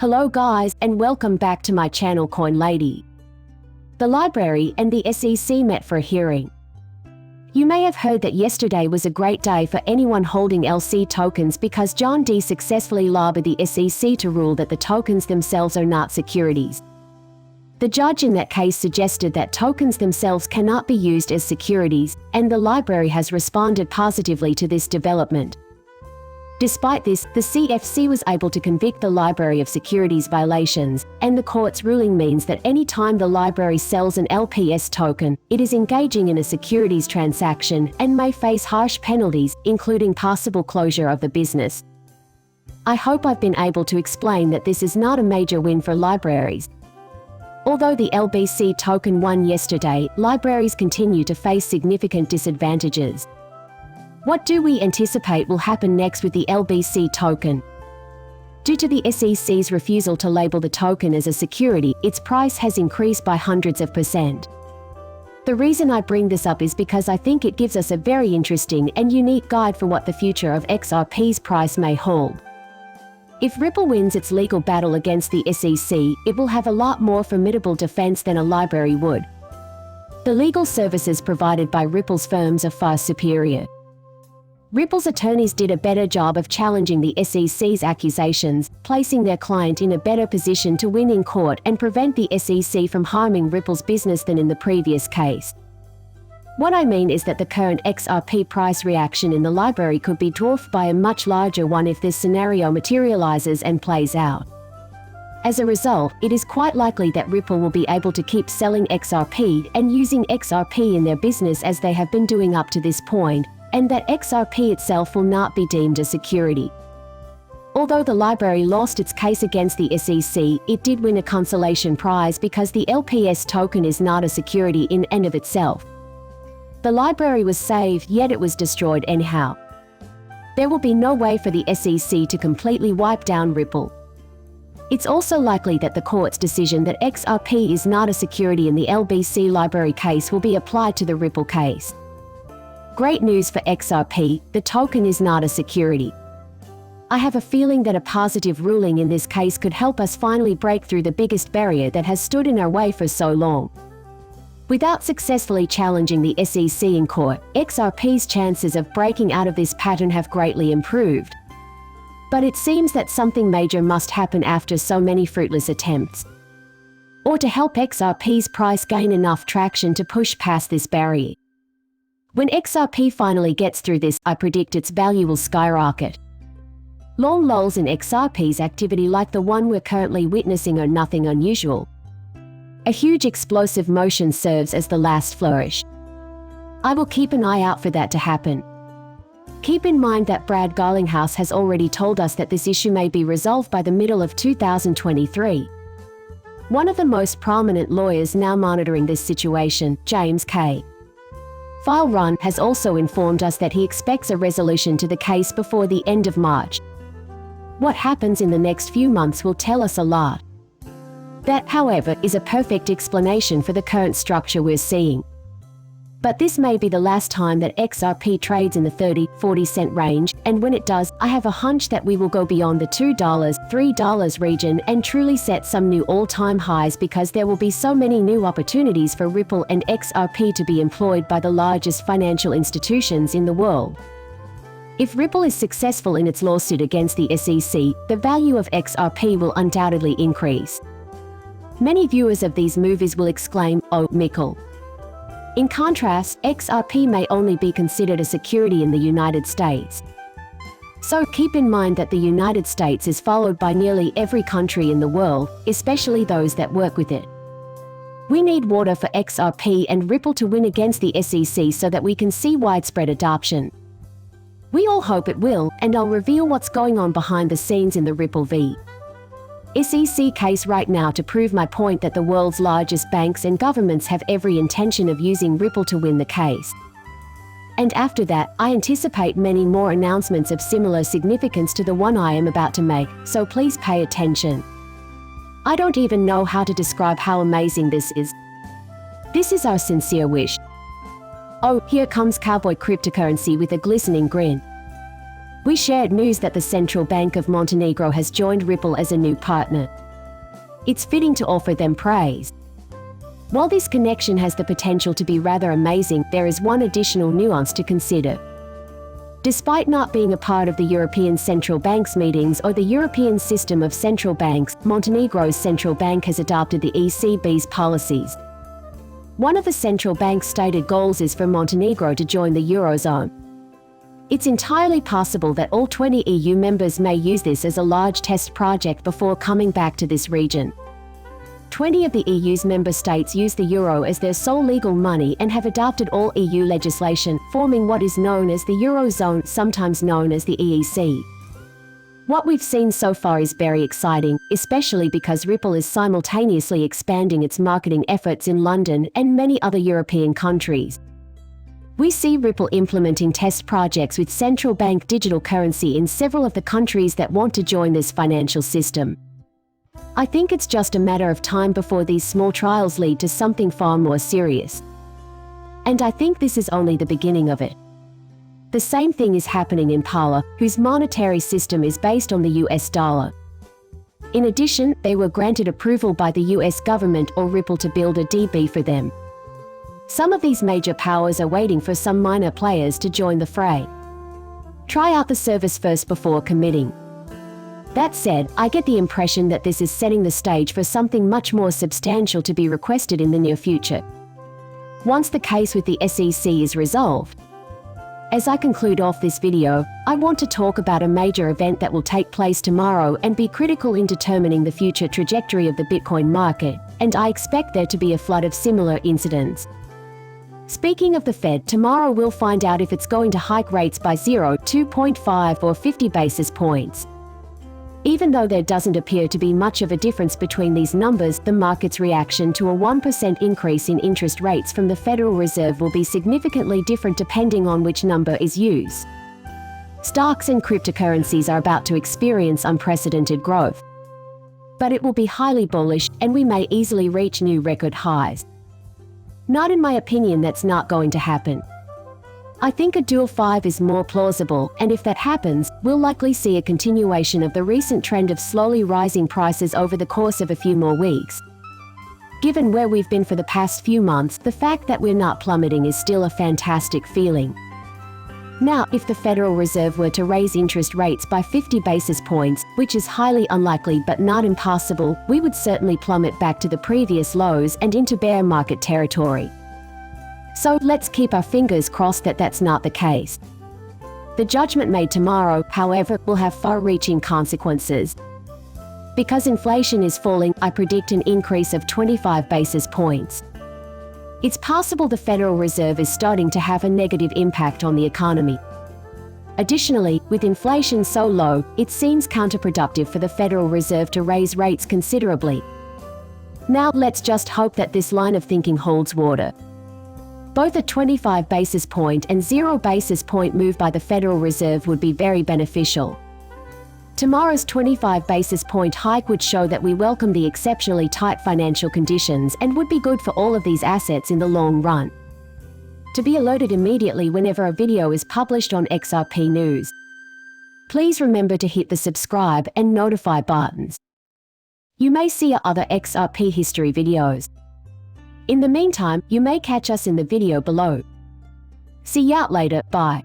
Hello guys, and welcome back to my channel Coin Lady. The library and the SEC met for a hearing. You may have heard that yesterday was a great day for anyone holding LC tokens because John D successfully lobbied the SEC to rule that the tokens themselves are not securities. The judge in that case suggested that tokens themselves cannot be used as securities, and the library has responded positively to this development. Despite this, the CFC was able to convict the library of securities violations, and the court's ruling means that any time the library sells an LPS token, it is engaging in a securities transaction and may face harsh penalties, including possible closure of the business. I hope I've been able to explain that this is not a major win for libraries. Although the LBC token won yesterday, libraries continue to face significant disadvantages. What do we anticipate will happen next with the LBC token? Due to the SEC's refusal to label the token as a security, its price has increased by hundreds of %. The reason I bring this up is because I think it gives us a very interesting and unique guide for what the future of XRP's price may hold. If Ripple wins its legal battle against the SEC, it will have a lot more formidable defense than a library would. The legal services provided by Ripple's firms are far superior. Ripple's attorneys did a better job of challenging the SEC's accusations, placing their client in a better position to win in court and prevent the SEC from harming Ripple's business than in the previous case. What I mean is that the current XRP price reaction in the library could be dwarfed by a much larger one if this scenario materializes and plays out. As a result, it is quite likely that Ripple will be able to keep selling XRP and using XRP in their business as they have been doing up to this point, and that XRP itself will not be deemed a security. Although the library lost its case against the SEC, it did win a consolation prize because the LPS token is not a security in and of itself. The library was saved, yet it was destroyed anyhow. There will be no way for the SEC to completely wipe down Ripple. It's also likely that the court's decision that XRP is not a security in the LBC library case will be applied to the Ripple case. Great news for XRP, the token is not a security. I have a feeling that a positive ruling in this case could help us finally break through the biggest barrier that has stood in our way for so long. Without successfully challenging the SEC in court, XRP's chances of breaking out of this pattern have greatly improved. But it seems that something major must happen after so many fruitless attempts. Or to help XRP's price gain enough traction to push past this barrier. When XRP finally gets through this, I predict its value will skyrocket. Long lulls in XRP's activity like the one we're currently witnessing are nothing unusual. A huge explosive motion serves as the last flourish. I will keep an eye out for that to happen. Keep in mind that Brad Garlinghouse has already told us that this issue may be resolved by the middle of 2023. One of the most prominent lawyers now monitoring this situation, James K. File Run, has also informed us that he expects a resolution to the case before the end of March. What happens in the next few months will tell us a lot. That, however, is a perfect explanation for the current structure we're seeing. But this may be the last time that XRP trades in the 30-40 cent range, and when it does, I have a hunch that we will go beyond the $2, $3 region and truly set some new all-time highs because there will be so many new opportunities for Ripple and XRP to be employed by the largest financial institutions in the world. If Ripple is successful in its lawsuit against the SEC, the value of XRP will undoubtedly increase. Many viewers of these movies will exclaim, "Oh, Mickle." In contrast, XRP may only be considered a security in the United States. So keep in mind that the United States is followed by nearly every country in the world, especially those that work with it. We need water for XRP and Ripple to win against the SEC so that we can see widespread adoption. We all hope it will, and I'll reveal what's going on behind the scenes in the Ripple v. SEC case right now to prove my point that the world's largest banks and governments have every intention of using Ripple to win the case. And after that, I anticipate many more announcements of similar significance to the one I am about to make, so please pay attention. I don't even know how to describe how amazing this is. This is our sincere wish. Oh, here comes cowboy cryptocurrency with a glistening grin. We shared news that the Central Bank of Montenegro has joined Ripple as a new partner. It's fitting to offer them praise. While this connection has the potential to be rather amazing, there is one additional nuance to consider. Despite not being a part of the European Central Bank's meetings or the European system of central banks, Montenegro's central bank has adopted the ECB's policies. One of the central bank's stated goals is for Montenegro to join the Eurozone. It's entirely possible that all 20 EU members may use this as a large test project before coming back to this region. 20 of the EU's member states use the euro as their sole legal money and have adopted all EU legislation, forming what is known as the Eurozone, sometimes known as the EEC. What we've seen so far is very exciting, especially because Ripple is simultaneously expanding its marketing efforts in London and many other European countries. We see Ripple implementing test projects with central bank digital currency in several of the countries that want to join this financial system. I think it's just a matter of time before these small trials lead to something far more serious. And I think this is only the beginning of it. The same thing is happening in Pala, whose monetary system is based on the US dollar. In addition, they were granted approval by the US government or Ripple to build a DB for them. Some of these major powers are waiting for some minor players to join the fray. Try out the service first before committing. That said, I get the impression that this is setting the stage for something much more substantial to be requested in the near future. Once the case with the SEC is resolved. As I conclude off this video, I want to talk about a major event that will take place tomorrow and be critical in determining the future trajectory of the Bitcoin market, and I expect there to be a flood of similar incidents. Speaking of the Fed, tomorrow we'll find out if it's going to hike rates by 0, 2.5 or 50 basis points. Even though there doesn't appear to be much of a difference between these numbers, the market's reaction to a 1% increase in interest rates from the Federal Reserve will be significantly different depending on which number is used. Stocks and cryptocurrencies are about to experience unprecedented growth. But it will be highly bullish, and we may easily reach new record highs. Not in my opinion, that's not going to happen. I think a dual 5 is more plausible, and if that happens, we'll likely see a continuation of the recent trend of slowly rising prices over the course of a few more weeks. Given where we've been for the past few months, the fact that we're not plummeting is still a fantastic feeling. Now, if the Federal Reserve were to raise interest rates by 50 basis points, which is highly unlikely but not impossible, we would certainly plummet back to the previous lows and into bear market territory. So let's keep our fingers crossed that that's not the case. The judgment made tomorrow, however, will have far-reaching consequences. Because inflation is falling, I predict an increase of 25 basis points. It's possible the Federal Reserve is starting to have a negative impact on the economy. Additionally, with inflation so low, it seems counterproductive for the Federal Reserve to raise rates considerably. Now, let's just hope that this line of thinking holds water. Both a 25 basis point and 0 basis point move by the Federal Reserve would be very beneficial. Tomorrow's 25 basis point hike would show that we welcome the exceptionally tight financial conditions and would be good for all of these assets in the long run. To be alerted immediately whenever a video is published on XRP News, please remember to hit the subscribe and notify buttons. You may see our other XRP history videos. In the meantime, you may catch us in the video below. See you out later, bye.